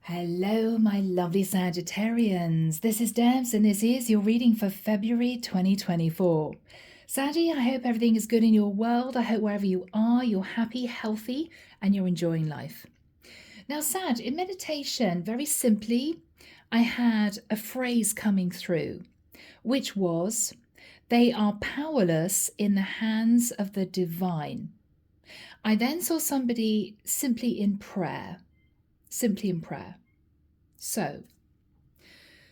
Hello, my lovely Sagittarians. This is Debs, and this is your reading for February 2024. Saggy, I hope everything is good in your world. I hope wherever you are, you're happy, healthy, and you're enjoying life. Now, Sag, in meditation, very simply, I had a phrase coming through, which was, they are powerless in the hands of the divine. I then saw somebody simply in prayer. So,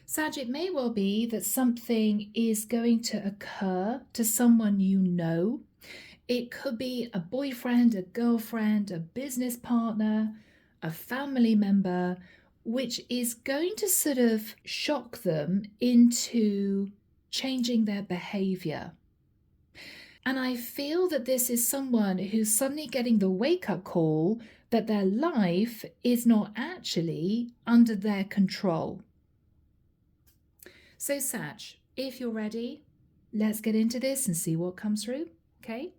Sag, it may well be that something is going to occur to someone you know. It could be a boyfriend, a girlfriend, a business partner, a family member, which is going to sort of shock them into changing their behavior. And I feel that this is someone who's suddenly getting the wake-up call that their life is not actually under their control. So Sag, if you're ready, let's get into this and see what comes through, okay?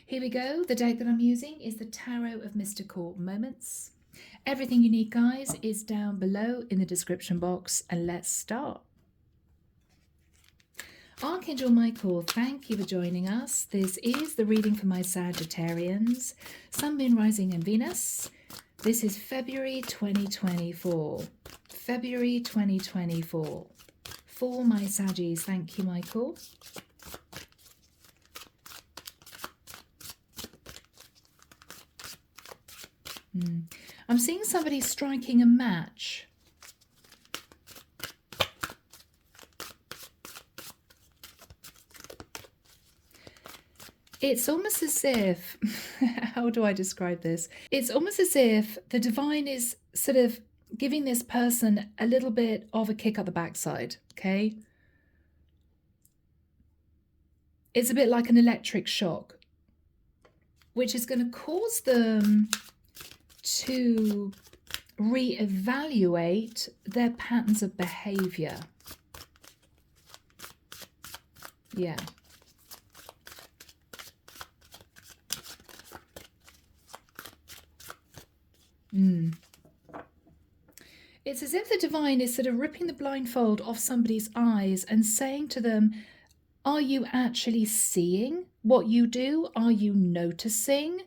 Here we go. The deck that I'm using is the Tarot of Mystical Moments. Everything you need, guys, is down below in the description box, and let's start. Archangel Michael, thank you for joining us. This is the reading for my Sagittarians, Sun, Moon, Rising, and Venus. This is February 2024. February 2024. For my Saggies, thank you, Michael. I'm seeing somebody striking a match. It's almost as if, how do I describe this? It's almost as if the divine is sort of giving this person a little bit of a kick up the backside, okay? It's a bit like an electric shock, which is going to cause them to reevaluate their patterns of behavior. Yeah. It's as if the divine is sort of ripping the blindfold off somebody's eyes and saying to them, are you actually seeing what you do? Are you noticing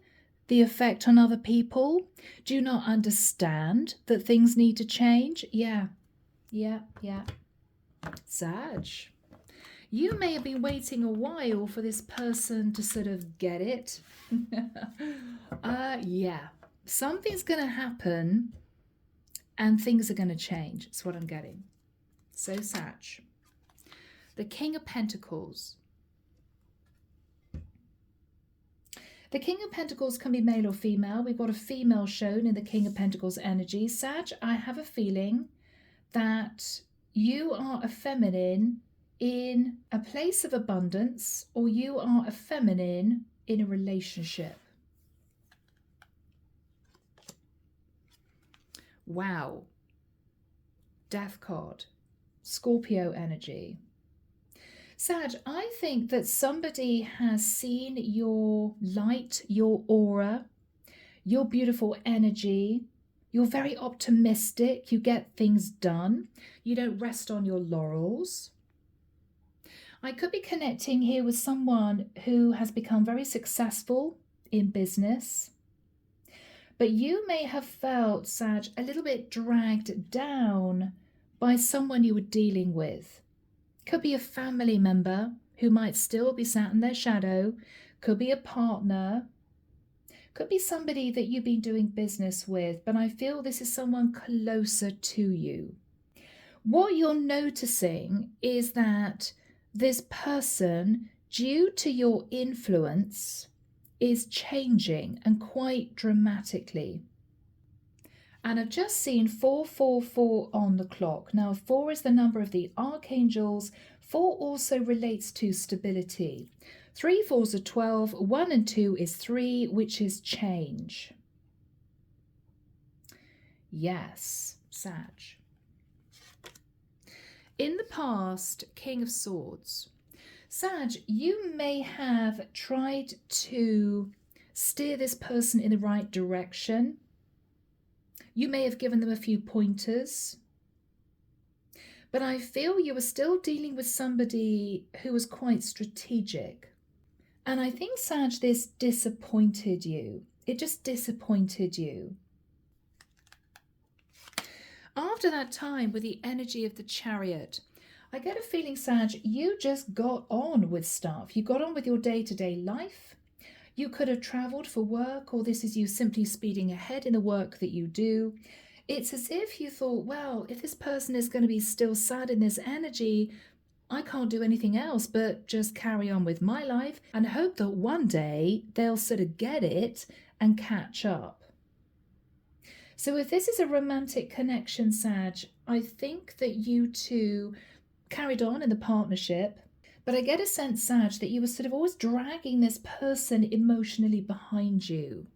the effect on other people? Do you not understand that things need to change? Yeah. Sag, you may have been waiting a while for this person to sort of get it. Yeah. Something's going to happen and things are going to change. That's what I'm getting. So, Sag, the King of Pentacles. The King of Pentacles can be male or female. We've got a female shown in the King of Pentacles energy. Sag, I have a feeling that you are a feminine in a place of abundance, or you are a feminine in a relationship. Wow. Death card. Scorpio energy. Sag, I think that somebody has seen your light, your aura, your beautiful energy. You're very optimistic. You get things done. You don't rest on your laurels. I could be connecting here with someone who has become very successful in business. But you may have felt, Sag, a little bit dragged down by someone you were dealing with. Could be a family member who might still be sat in their shadow. Could be a partner. Could be somebody that you've been doing business with. But I feel this is someone closer to you. What you're noticing is that this person, due to your influence, is changing, and quite dramatically. And I've just seen 444 on the clock. Now, 4 is the number of the Archangels. 4 also relates to stability. 3 4s are 12. 1 and 2 is 3, which is change. Yes, Sag. In the past, King of Swords. Sag, you may have tried to steer this person in the right direction. You may have given them a few pointers. But I feel you were still dealing with somebody who was quite strategic. And I think, Sag, this disappointed you. It just disappointed you. After that time with the energy of the Chariot, I get a feeling, Sag, you just got on with stuff. You got on with your day-to-day life. You could have travelled for work, or this is you simply speeding ahead in the work that you do. It's as if you thought, well, if this person is going to be still sad in this energy, I can't do anything else but just carry on with my life and hope that one day they'll sort of get it and catch up. So if this is a romantic connection, Sag, I think that you two carried on in the partnership, but I get a sense, Sag, that you were sort of always dragging this person emotionally behind you.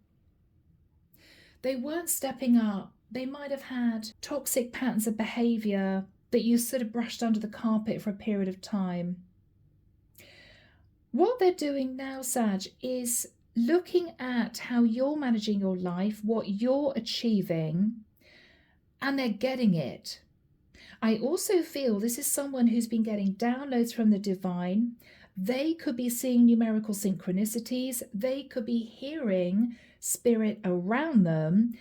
They weren't stepping up. They might have had toxic patterns of behavior that you sort of brushed under the carpet for a period of time. What they're doing now, Sag, is looking at how you're managing your life, what you're achieving, and they're getting it. I also feel this is someone who's been getting downloads from the divine. They could be seeing numerical synchronicities. They could be hearing spirit around them.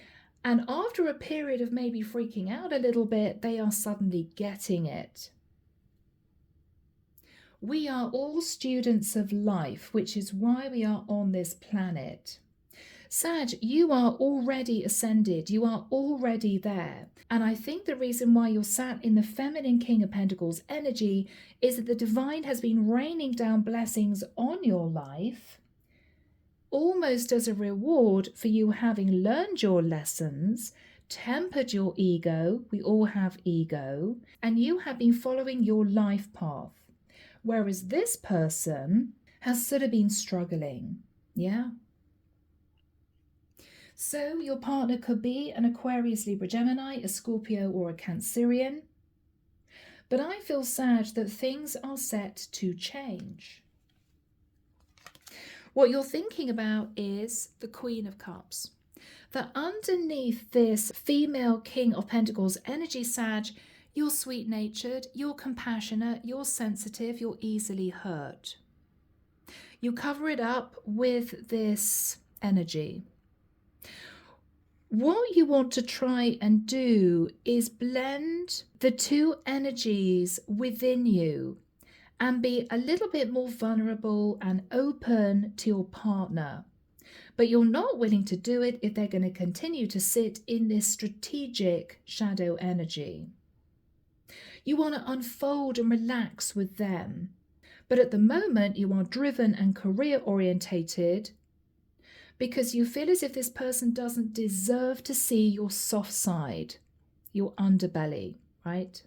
And after a period of maybe freaking out a little bit, they are suddenly getting it. We are all students of life, which is why we are on this planet. Sag, you are already ascended. You are already there. And I think the reason why you're sat in the feminine King of Pentacles energy is that the divine has been raining down blessings on your life, almost as a reward for you having learned your lessons, tempered your ego. We all have ego. And you have been following your life path. Whereas this person has sort of been struggling. Yeah. So your partner could be an Aquarius, Libra, Gemini, a Scorpio, or a Cancerian. But I feel, Sag, that things are set to change. What you're thinking about is the Queen of Cups. That underneath this female King of Pentacles energy, Sag, you're sweet-natured, you're compassionate, you're sensitive, you're easily hurt. You cover it up with this energy. What you want to try and do is blend the two energies within you and be a little bit more vulnerable and open to your partner. But you're not willing to do it if they're going to continue to sit in this strategic shadow energy. You want to unfold and relax with them. But at the moment, you are driven and career orientated because you feel as if this person doesn't deserve to see your soft side, your underbelly, right?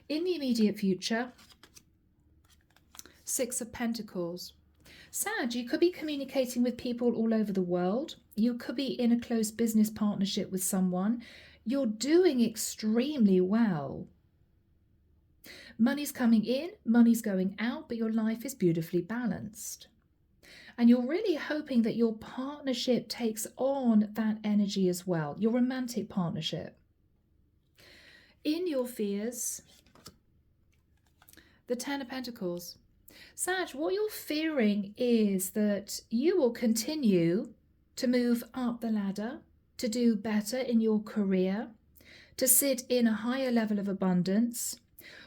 In the immediate future, Six of Pentacles. Sag, you could be communicating with people all over the world. You could be in a close business partnership with someone. You're doing extremely well. Money's coming in, money's going out, but your life is beautifully balanced. And you're really hoping that your partnership takes on that energy as well, your romantic partnership. In your fears, the Ten of Pentacles. Sag, what you're fearing is that you will continue to move up the ladder, to do better in your career, to sit in a higher level of abundance,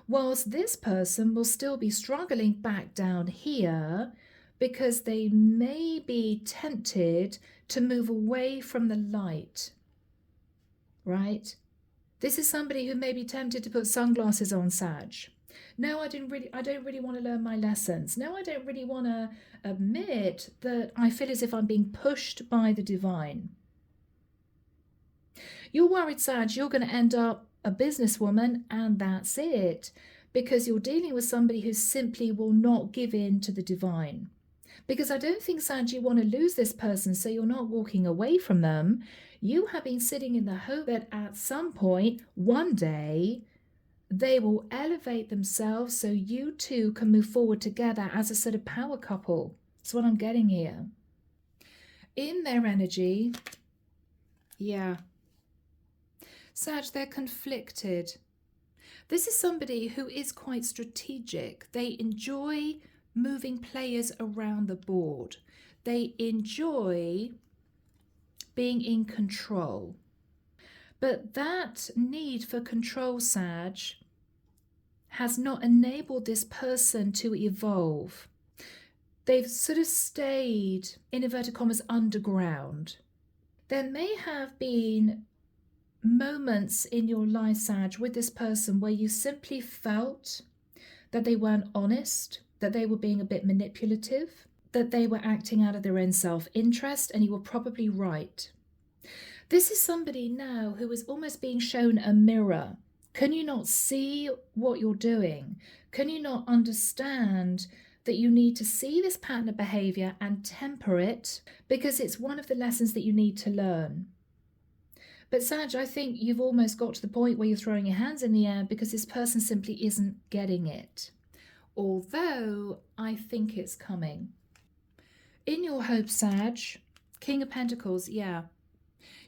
whilst this person will still be struggling back down here because they may be tempted to move away from the light, right? This is somebody who may be tempted to put sunglasses on, Sag. No, I don't really want to learn my lessons. No, I don't really want to admit that I feel as if I'm being pushed by the divine. You're worried, Sag, you're going to end up a businesswoman and that's it, because you're dealing with somebody who simply will not give in to the divine. Because I don't think, Sag, you want to lose this person, so you're not walking away from them. You have been sitting in the hope that at some point, one day, they will elevate themselves so you two can move forward together as a sort of power couple. That's what I'm getting here. In their energy, Yeah. Sag, they're conflicted. This is somebody who is quite strategic. They enjoy moving players around the board. They enjoy being in control. But that need for control, Sag, has not enabled this person to evolve. They've sort of stayed, in inverted commas, underground. There may have been moments in your life, Sag, with this person where you simply felt that they weren't honest, that they were being a bit manipulative, that they were acting out of their own self-interest, and you were probably right. This is somebody now who is almost being shown a mirror. Can you not see what you're doing? Can you not understand that you need to see this pattern of behavior and temper it, because it's one of the lessons that you need to learn? But Sag, I think you've almost got to the point where you're throwing your hands in the air because this person simply isn't getting it. Although I think it's coming. In your hope, Sag, King of Pentacles, yeah.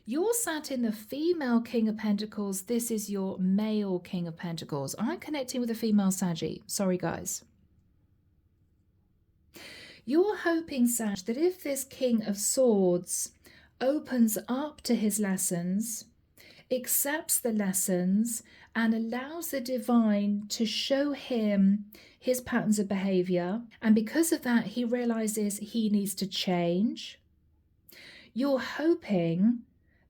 You're sat in the female King of Pentacles. This is your male King of Pentacles. I'm connecting with a female Saggy. Sorry, guys. You're hoping, Sag, that if this King of Swords opens up to his lessons, accepts the lessons, and allows the divine to show him his patterns of behavior, and because of that, he realizes he needs to change. You're hoping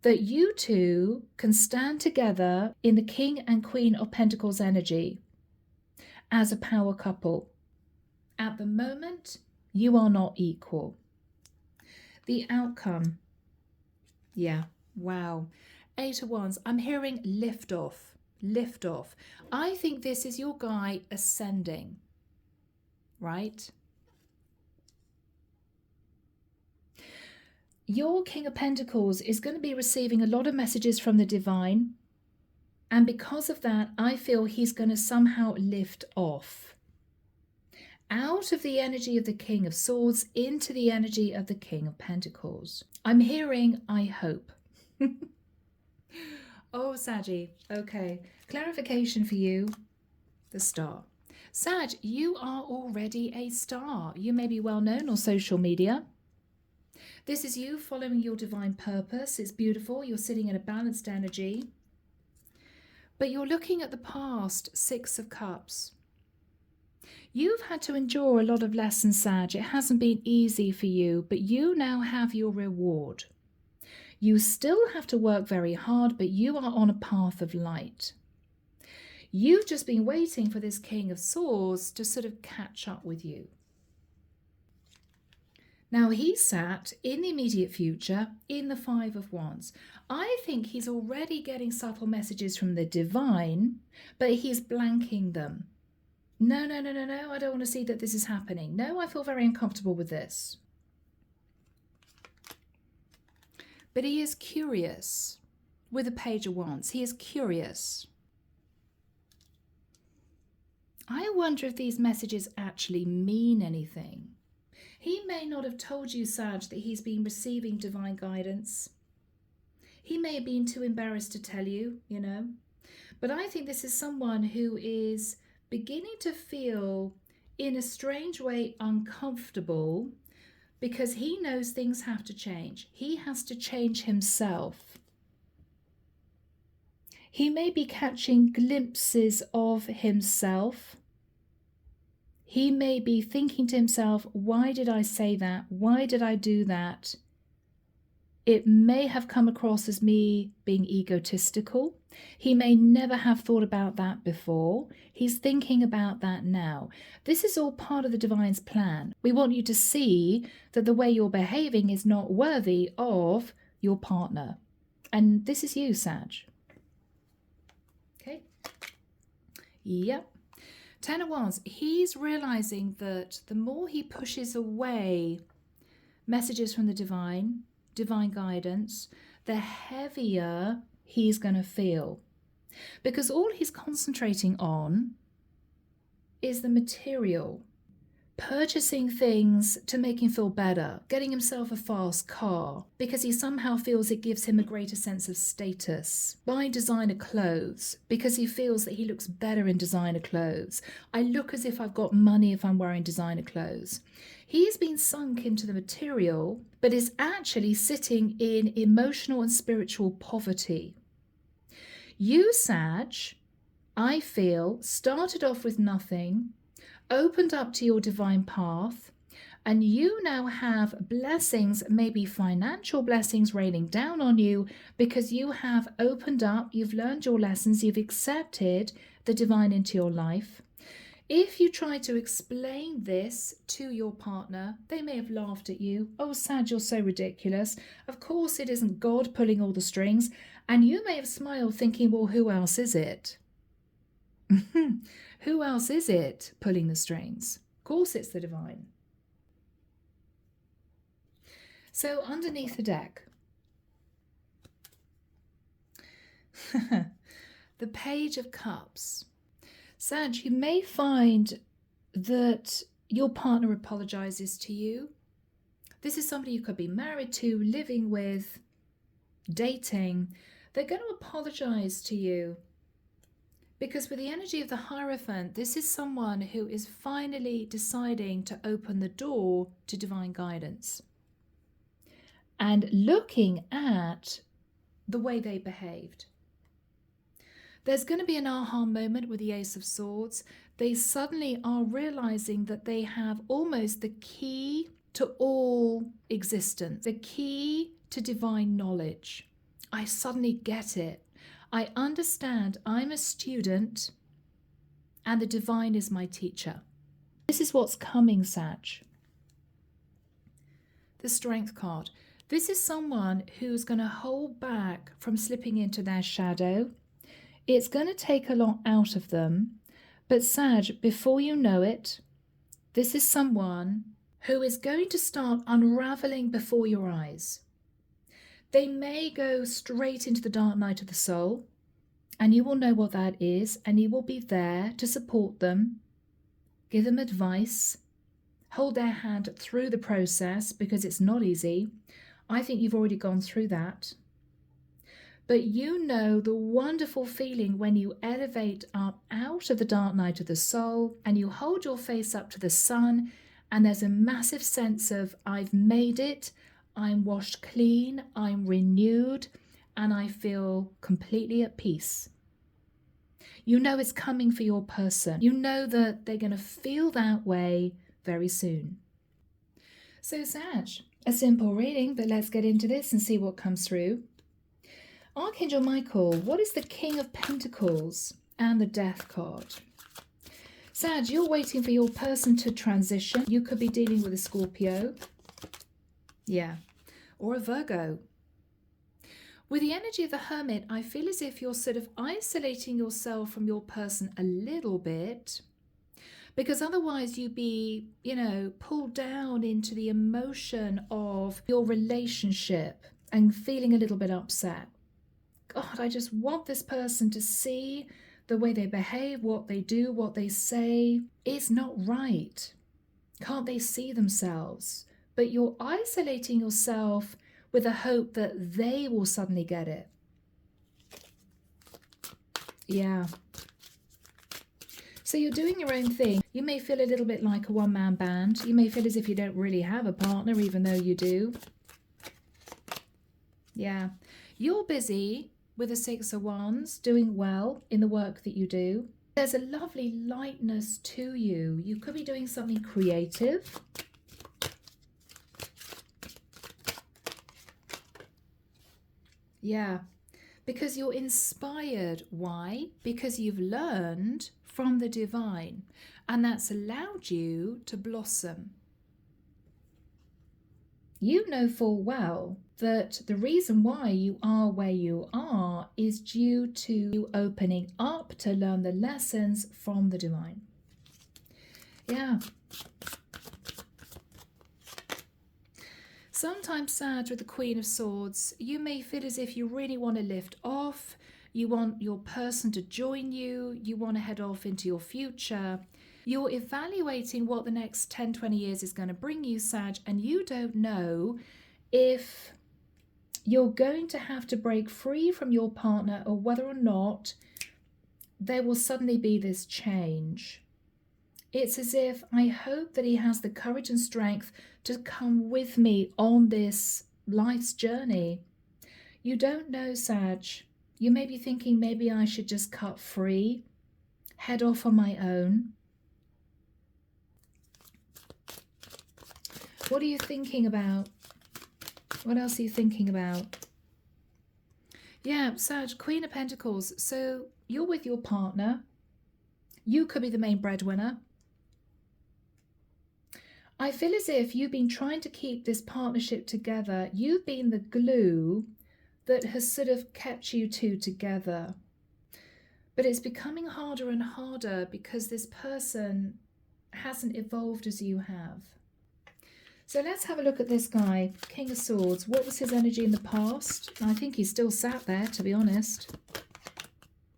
that you two can stand together in the King and Queen of Pentacles energy as a power couple. At the moment, you are not equal. The outcome. Yeah, wow. 8 of Wands. I'm hearing lift off, lift off. I think this is your guy ascending, right? Your King of Pentacles is going to be receiving a lot of messages from the divine. And because of that, I feel he's going to somehow lift off out of the energy of the King of Swords into the energy of the King of Pentacles. I'm hearing, I hope. Oh, Saggy. Okay. Clarification for you. The star. Sag, you are already a star. You may be well known on social media. This is you following your divine purpose. It's beautiful. You're sitting in a balanced energy. But you're looking at the past, 6 of Cups. You've had to endure a lot of lessons, Sag. It hasn't been easy for you, but you now have your reward. You still have to work very hard, but you are on a path of light. You've just been waiting for this King of Swords to sort of catch up with you. Now, he sat in the immediate future in the 5 of Wands. I think he's already getting subtle messages from the divine, but he's blanking them. No, I don't want to see that this is happening. No, I feel very uncomfortable with this. But he is curious with the Page of Wands. He is curious. I wonder if these messages actually mean anything. He may not have told you, Sag, that he's been receiving divine guidance. He may have been too embarrassed to tell you, you know. But I think this is someone who is beginning to feel, in a strange way, uncomfortable because he knows things have to change. He has to change himself. He may be catching glimpses of himself. He may be thinking to himself, why did I say that? Why did I do that? It may have come across as me being egotistical. He may never have thought about that before. He's thinking about that now. This is all part of the divine's plan. We want you to see that the way you're behaving is not worthy of your partner. And this is you, Sag. Okay. Yep. 10 of Wands. He's realizing that the more he pushes away messages from the divine guidance, the heavier he's going to feel. Because all he's concentrating on is the material. purchasing things to make him feel better, getting himself a fast car because he somehow feels it gives him a greater sense of status, buying designer clothes because he feels that he looks better in designer clothes. I look as if I've got money if I'm wearing designer clothes. He's been sunk into the material, but is actually sitting in emotional and spiritual poverty. You, Sag, I feel, started off with nothing, opened up to your divine path, and you now have blessings, maybe financial blessings raining down on you because you have opened up, you've learned your lessons, you've accepted the divine into your life. If you try to explain this to your partner, they may have laughed at you. Oh, Sag, you're so ridiculous. Of course it isn't God pulling all the strings. And you may have smiled thinking, well, who else is it? Who else is it pulling the strings? Of course it's the divine. So underneath the deck, the Page of Cups. Sag, you may find that your partner apologizes to you. This is somebody you could be married to, living with, dating. They're going to apologize to you. Because with the energy of the Hierophant, this is someone who is finally deciding to open the door to divine guidance. And looking at the way they behaved. There's going to be an aha moment with the Ace of Swords. They suddenly are realizing that they have almost the key to all existence, the key to divine knowledge. I suddenly get it. I understand I'm a student and the divine is my teacher. This is what's coming, Sag. The Strength card. This is someone who's going to hold back from slipping into their shadow. It's going to take a lot out of them. But Sag, before you know it, this is someone who is going to start unraveling before your eyes. They may go straight into the dark night of the soul, and you will know what that is, and you will be there to support them, give them advice, hold their hand through the process because it's not easy. I think you've already gone through that. But you know the wonderful feeling when you elevate up out of the dark night of the soul and you hold your face up to the sun, and there's a massive sense of I've made it, I'm washed clean, I'm renewed, and I feel completely at peace. You know it's coming for your person. You know that they're going to feel that way very soon. So Sag, a simple reading, but let's get into this and see what comes through. Archangel Michael, what is the King of Pentacles and the Death card? Sag, you're waiting for your person to transition. You could be dealing with a Scorpio. Yeah. Or a Virgo. With the energy of the Hermit, I feel as if you're sort of isolating yourself from your person a little bit, because otherwise you'd be, pulled down into the emotion of your relationship and feeling a little bit upset. God, I just want this person to see the way they behave, what they do, what they say. It's not right. Can't they see themselves? But you're isolating yourself with the hope that they will suddenly get it. Yeah. So you're doing your own thing. You may feel a little bit like a one-man band. You may feel as if you don't really have a partner, even though you do. Yeah. You're busy with the Six of Wands, doing well in the work that you do. There's a lovely lightness to you. You could be doing something creative. Yeah, because you're inspired. Why? Because you've learned from the divine, and that's allowed you to blossom. You know full well that the reason why you are where you are is due to you opening up to learn the lessons from the divine. Yeah. Sometimes, Sag, with the Queen of Swords, you may feel as if you really want to lift off, you want your person to join you, you want to head off into your future. You're evaluating what the next 10, 20 years is going to bring you, Sag, and you don't know if you're going to have to break free from your partner or whether or not there will suddenly be this change. It's as if I hope that he has the courage and strength to come with me on this life's journey. You don't know, Sag. You may be thinking maybe I should just cut free, head off on my own. What are you thinking about? What else are you thinking about? Yeah, Sag, Queen of Pentacles. So you're with your partner. You could be the main breadwinner. I feel as if you've been trying to keep this partnership together. You've been the glue that has sort of kept you two together. But it's becoming harder and harder because this person hasn't evolved as you have. So let's have a look at this guy, King of Swords. What was his energy in the past? I think he's still sat there, to be honest.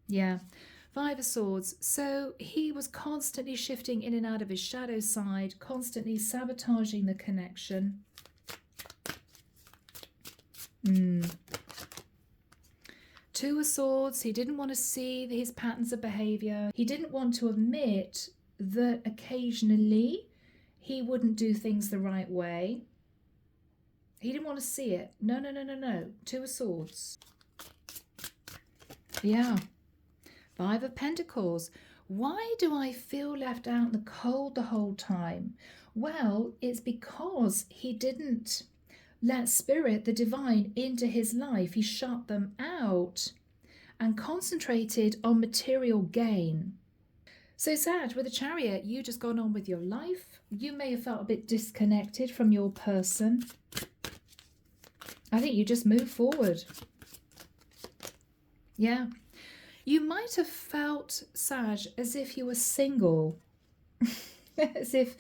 Yeah. Five of Swords. So he was constantly shifting in and out of his shadow side, constantly sabotaging the connection. Two of Swords. He didn't want to see his patterns of behavior. He didn't want to admit that occasionally he wouldn't do things the right way. He didn't want to see it. No, no, no, no, no. Two of Swords. Yeah. Five of Pentacles. Why do I feel left out in the cold the whole time? Well, it's because he didn't let Spirit, the divine, into his life. He shut them out and concentrated on material gain. So Sag, with the Chariot, you just gone on with your life. You may have felt a bit disconnected from your person. I think you just moved forward. Yeah. You might have felt, Sag, as if you were single. As if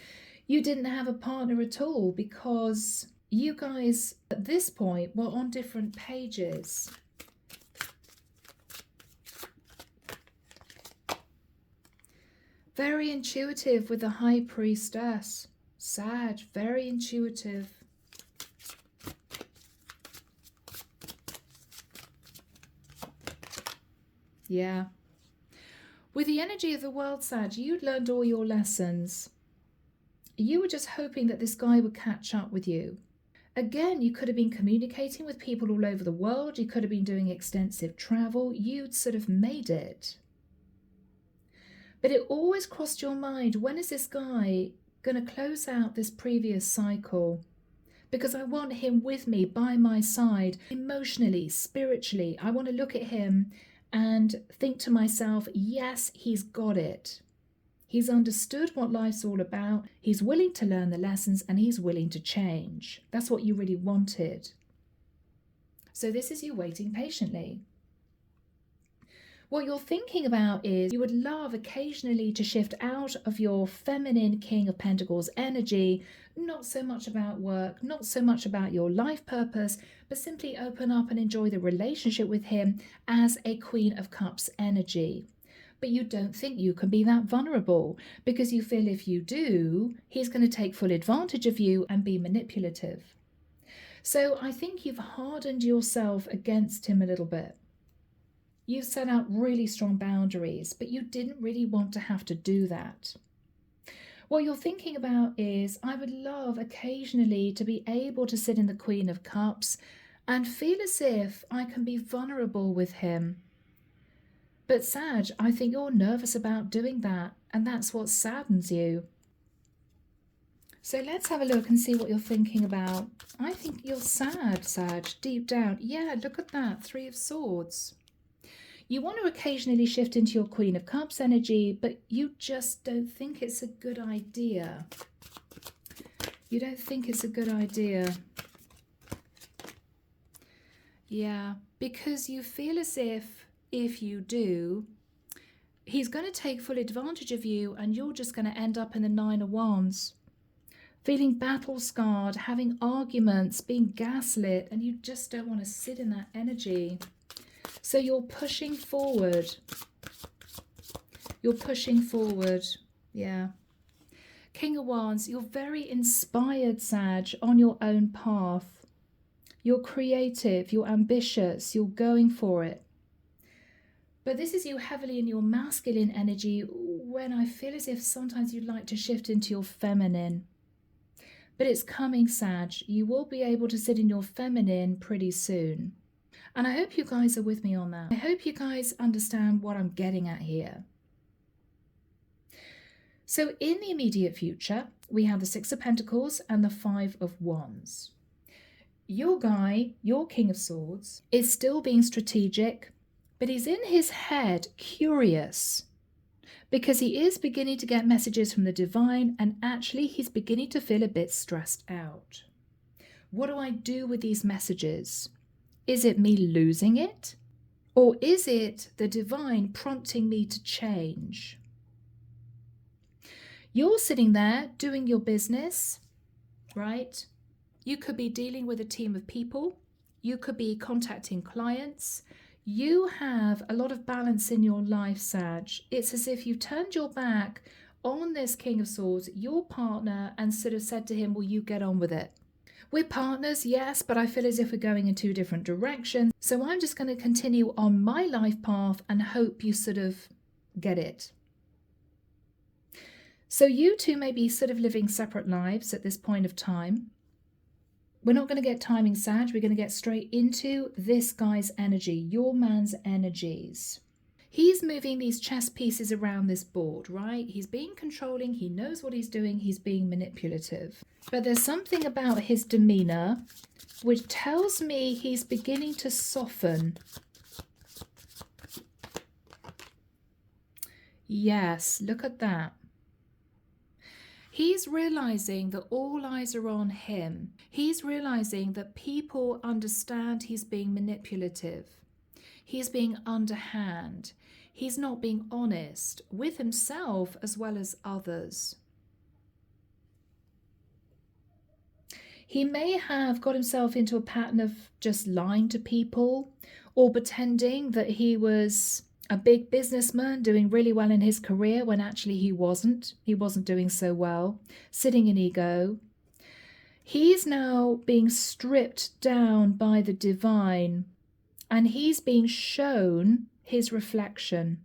you didn't have a partner at all, because you guys at this point were on different pages. Very intuitive with the High Priestess. Sag, very intuitive. Yeah. With the energy of the world, Sag, you'd learned all your lessons. You were just hoping that this guy would catch up with you. Again, you could have been communicating with people all over the world. You could have been doing extensive travel. You'd sort of made it. But it always crossed your mind, when is this guy going to close out this previous cycle? Because I want him with me, by my side, emotionally, spiritually. I want to look at him and think to myself, yes, he's got it. He's understood what life's all about. He's willing to learn the lessons and he's willing to change. That's what you really wanted. So this is you waiting patiently. What you're thinking about is you would love occasionally to shift out of your feminine King of Pentacles energy, not so much about work, not so much about your life purpose, but simply open up and enjoy the relationship with him as a Queen of Cups energy. But you don't think you can be that vulnerable because you feel if you do, he's going to take full advantage of you and be manipulative. So I think you've hardened yourself against him a little bit. You've set out really strong boundaries, but you didn't really want to have to do that. What you're thinking about is, I would love occasionally to be able to sit in the Queen of Cups and feel as if I can be vulnerable with him. But Sag, I think you're nervous about doing that, and that's what saddens you. So let's have a look and see what you're thinking about. I think you're sad, Sag, deep down. Yeah, look at that, Three of Swords. You want to occasionally shift into your Queen of Cups energy, but you just don't think it's a good idea. You don't think it's a good idea. Yeah, because you feel as if you do, he's going to take full advantage of you and you're just going to end up in the Nine of Wands. Feeling battle-scarred, having arguments, being gaslit, and you just don't want to sit in that energy. So you're pushing forward. You're pushing forward. Yeah. King of Wands, you're very inspired, Sag, on your own path. You're creative, you're ambitious, you're going for it. But this is you heavily in your masculine energy, when I feel as if sometimes you'd like to shift into your feminine. But it's coming, Sag. You will be able to sit in your feminine pretty soon. And I hope you guys are with me on that. I hope you guys understand what I'm getting at here. So in the immediate future, we have the Six of Pentacles and the Five of Wands. Your guy, your King of Swords, is still being strategic, but he's in his head curious, because he is beginning to get messages from the divine, and actually he's beginning to feel a bit stressed out. What do I do with these messages? Is it me losing it? Or is it the divine prompting me to change? You're sitting there doing your business, right? You could be dealing with a team of people. You could be contacting clients. You have a lot of balance in your life, Sag. It's as if you turned your back on this King of Swords, your partner, and sort of said to him, will you get on with it? We're partners, yes, but I feel as if we're going in two different directions. So I'm just going to continue on my life path and hope you sort of get it. So you two may be sort of living separate lives at this point of time. We're not going to get timing, Sag. We're going to get straight into this guy's energy, your man's energies. He's moving these chess pieces around this board, right? He's being controlling. He knows what he's doing. He's being manipulative. But there's something about his demeanor which tells me he's beginning to soften. Yes, look at that. He's realizing that all eyes are on him. He's realizing that people understand he's being manipulative. He's being underhand. He's not being honest with himself as well as others. He may have got himself into a pattern of just lying to people or pretending that he was a big businessman doing really well in his career when actually he wasn't. He wasn't doing so well, sitting in ego. He's now being stripped down by the divine, and he's being shown his reflection,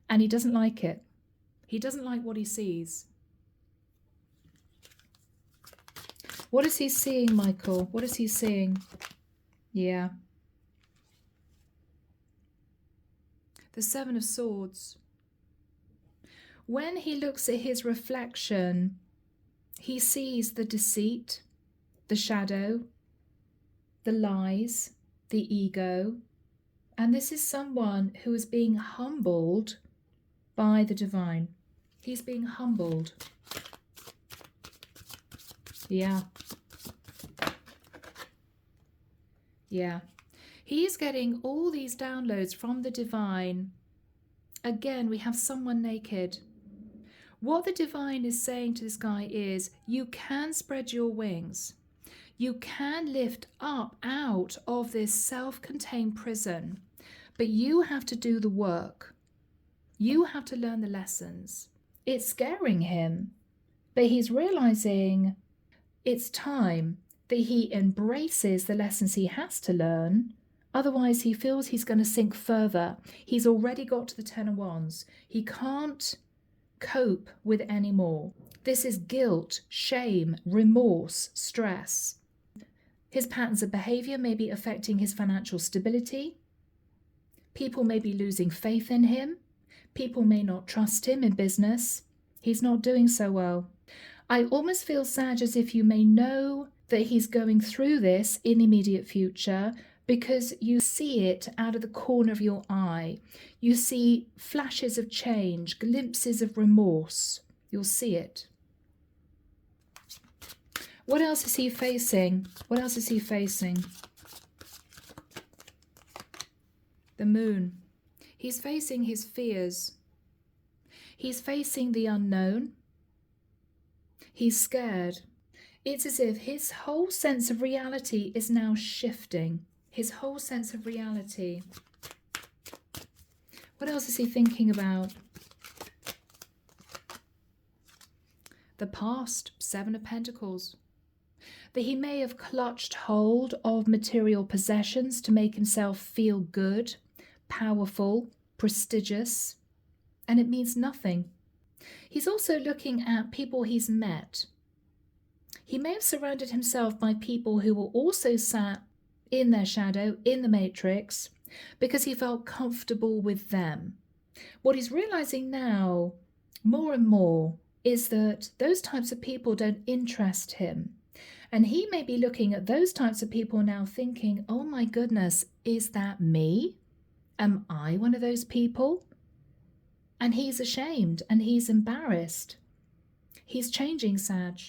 and he doesn't like it. He doesn't like what he sees. What is he seeing, Michael? What is he seeing? Yeah. The Seven of Swords. When he looks at his reflection, he sees the deceit, the shadow, the lies, the ego. And this is someone who is being humbled by the divine. He's being humbled. Yeah. Yeah. He is getting all these downloads from the divine. Again, we have someone naked. What the divine is saying to this guy is, you can spread your wings. You can lift up out of this self-contained prison, but you have to do the work. You have to learn the lessons. It's scaring him, but he's realizing it's time that he embraces the lessons he has to learn. Otherwise, he feels he's going to sink further. He's already got to the Ten of Wands. He can't cope with any more. This is guilt, shame, remorse, stress. His patterns of behavior may be affecting his financial stability. People may be losing faith in him. People may not trust him in business. He's not doing so well. I almost feel, Sag, as if you may know that he's going through this in the immediate future, because you see it out of the corner of your eye. You see flashes of change, glimpses of remorse. You'll see it. What else is he facing? What else is he facing? The moon. He's facing his fears. He's facing the unknown. He's scared. It's as if his whole sense of reality is now shifting. His whole sense of reality. What else is he thinking about? The past, Seven of Pentacles. That he may have clutched hold of material possessions to make himself feel good, powerful, prestigious, and it means nothing. He's also looking at people he's met. He may have surrounded himself by people who were also sat in their shadow, in the matrix, because he felt comfortable with them. What he's realizing now, more and more, is that those types of people don't interest him. And he may be looking at those types of people now thinking, oh my goodness, is that me? Am I one of those people? And he's ashamed and he's embarrassed. He's changing, Sag.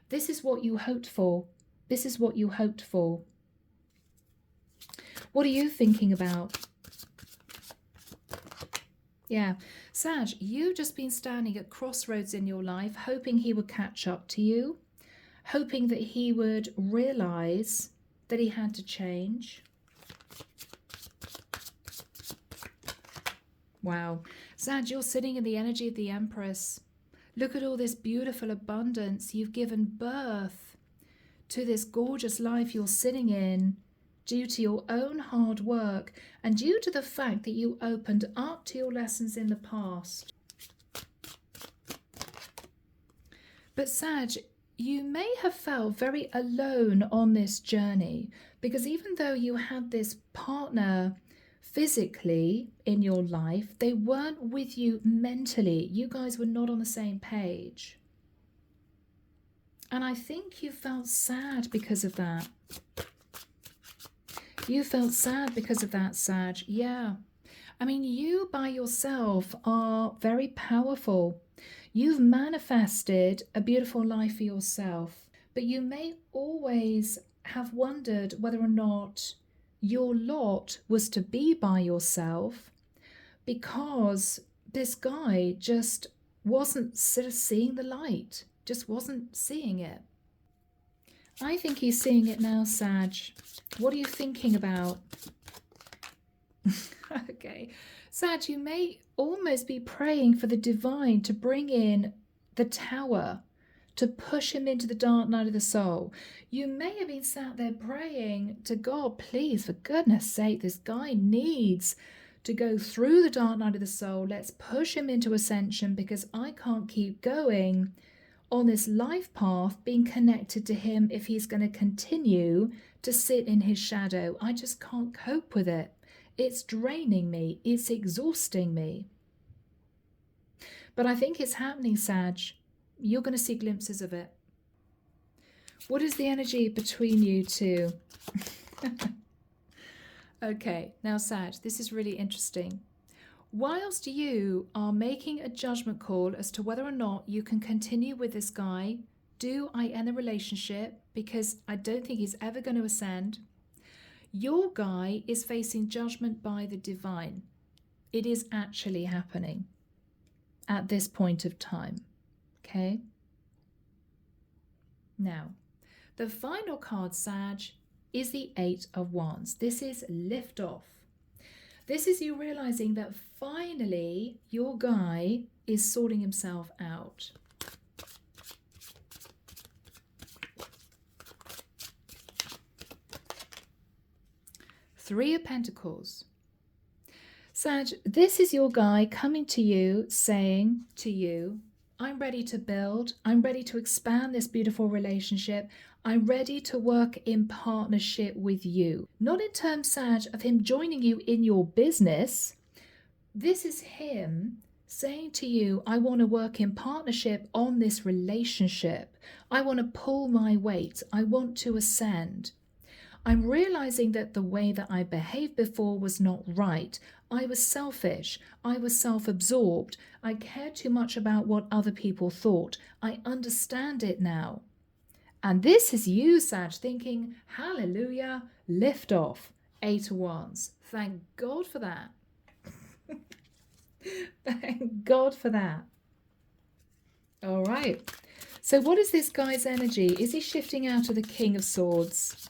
This is what you hoped for. This is what you hoped for. What are you thinking about? Yeah, Sag, you've just been standing at crossroads in your life, hoping he would catch up to you, hoping that he would realize that he had to change. Wow. Sag, you're sitting in the energy of the Empress. Look at all this beautiful abundance. You've given birth to this gorgeous life you're sitting in due to your own hard work and due to the fact that you opened up to your lessons in the past. But Sag, you may have felt very alone on this journey because even though you had this partner physically in your life, they weren't with you mentally. You guys were not on the same page. And I think you felt sad because of that. You felt sad because of that, Sag. Yeah. I mean, you by yourself are very powerful. You've manifested a beautiful life for yourself, but you may always have wondered whether or not your lot was to be by yourself because this guy just wasn't sort of seeing the light, just wasn't seeing it. I think he's seeing it now, Sag. What are you thinking about? Okay. Sag, you may almost be praying for the divine to bring in the tower, to push him into the dark night of the soul. You may have been sat there praying to God, please, for goodness sake, this guy needs to go through the dark night of the soul. Let's push him into ascension because I can't keep going on this life path being connected to him if he's going to continue to sit in his shadow. I just can't cope with it. It's draining me. It's exhausting me. But I think it's happening, Sag. You're going to see glimpses of it. What is the energy between you two? Okay, now Sag, this is really interesting. Whilst you are making a judgment call as to whether or not you can continue with this guy, do I end the relationship because I don't think he's ever going to ascend, your guy is facing judgment by the divine. It is actually happening at this point of time. Okay? Now, the final card, Sag, is the Eight of Wands. This is liftoff. This is you realizing that finally your guy is sorting himself out. Three of Pentacles. Sag, this is your guy coming to you, saying to you, I'm ready to build. I'm ready to expand this beautiful relationship. I'm ready to work in partnership with you. Not in terms, Sag, of him joining you in your business. This is him saying to you, I want to work in partnership on this relationship. I want to pull my weight. I want to ascend. I'm realizing that the way that I behaved before was not right. I was selfish. I was self-absorbed. I cared too much about what other people thought. I understand it now. And this is you, Sag, thinking, hallelujah, lift off. Eight of Wands. Thank God for that. Thank God for that. All right. So what is this guy's energy? Is he shifting out of the King of Swords?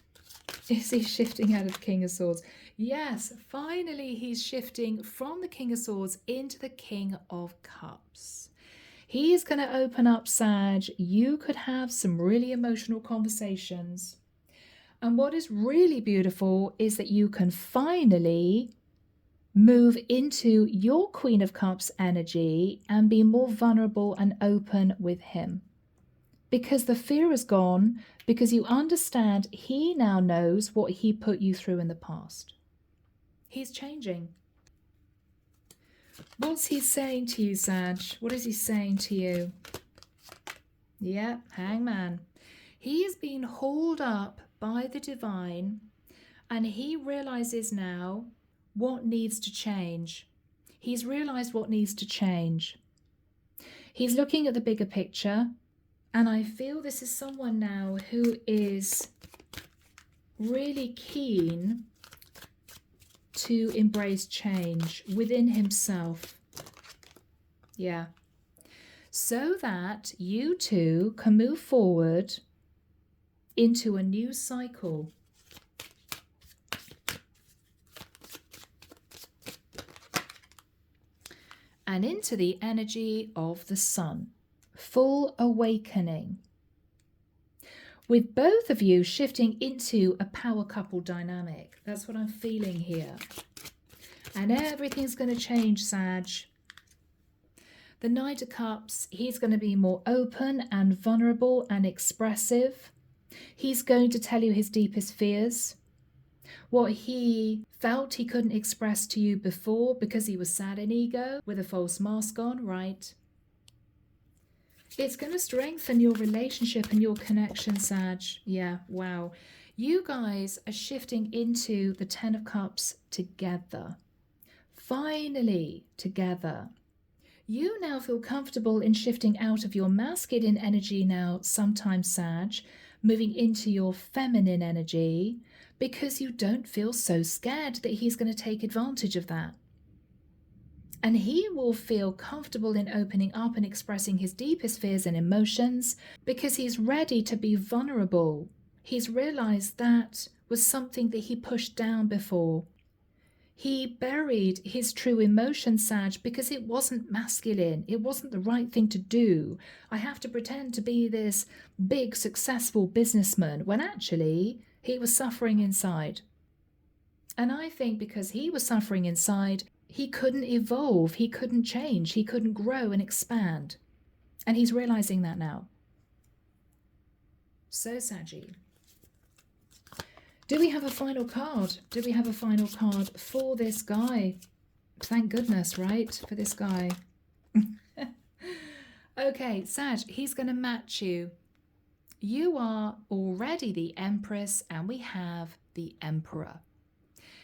Is he shifting out of the King of Swords? Yes, finally he's shifting from the King of Swords into the King of Cups. He is going to open up, Sag. You could have some really emotional conversations. And what is really beautiful is that you can finally move into your Queen of Cups energy and be more vulnerable and open with him. Because the fear is gone, because you understand he now knows what he put you through in the past. He's changing. What's he saying to you, Sag? What is he saying to you? Yeah, Hangman. He is being hauled up by the divine, and he realizes now what needs to change. He's realized what needs to change. He's looking at the bigger picture, and I feel this is someone now who is really keen to embrace change within himself. Yeah. So that you two can move forward into a new cycle. And into the energy of the sun. Full awakening. With both of you shifting into a power couple dynamic. That's what I'm feeling here. And everything's going to change, Sag. The Knight of Cups, he's going to be more open and vulnerable and expressive. He's going to tell you his deepest fears. What he felt he couldn't express to you before because he was sad in ego with a false mask on, right? It's going to strengthen your relationship and your connection, Sag. Yeah, wow. You guys are shifting into the Ten of Cups together. Finally together. You now feel comfortable in shifting out of your masculine energy now, sometimes, Sag, moving into your feminine energy because you don't feel so scared that he's going to take advantage of that. And he will feel comfortable in opening up and expressing his deepest fears and emotions because he's ready to be vulnerable. He's realized that was something that he pushed down before. He buried his true emotion, Sag, because it wasn't masculine. It wasn't the right thing to do. I have to pretend to be this big, successful businessman when actually he was suffering inside. And I think because he was suffering inside, he couldn't evolve, he couldn't change, he couldn't grow and expand. And he's realizing that now. So, Saggy. Do we have a final card? Do we have a final card for this guy? Thank goodness, right? For this guy. Okay, Sag, he's going to match you. You are already the Empress and we have the Emperor.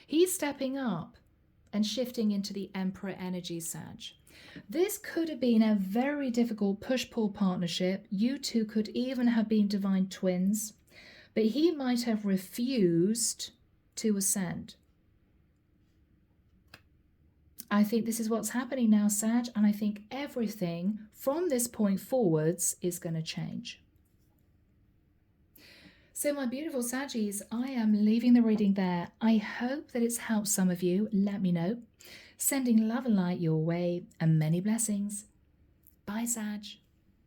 He's stepping up and shifting into the Emperor energy, Sag. This could have been a very difficult push-pull partnership. You two could even have been divine twins. But he might have refused to ascend. I think this is what's happening now, Sag, and I think everything from this point forwards is going to change. So my beautiful Saggies, I am leaving the reading there. I hope that it's helped some of you. Let me know. Sending love and light your way and many blessings. Bye, Sag.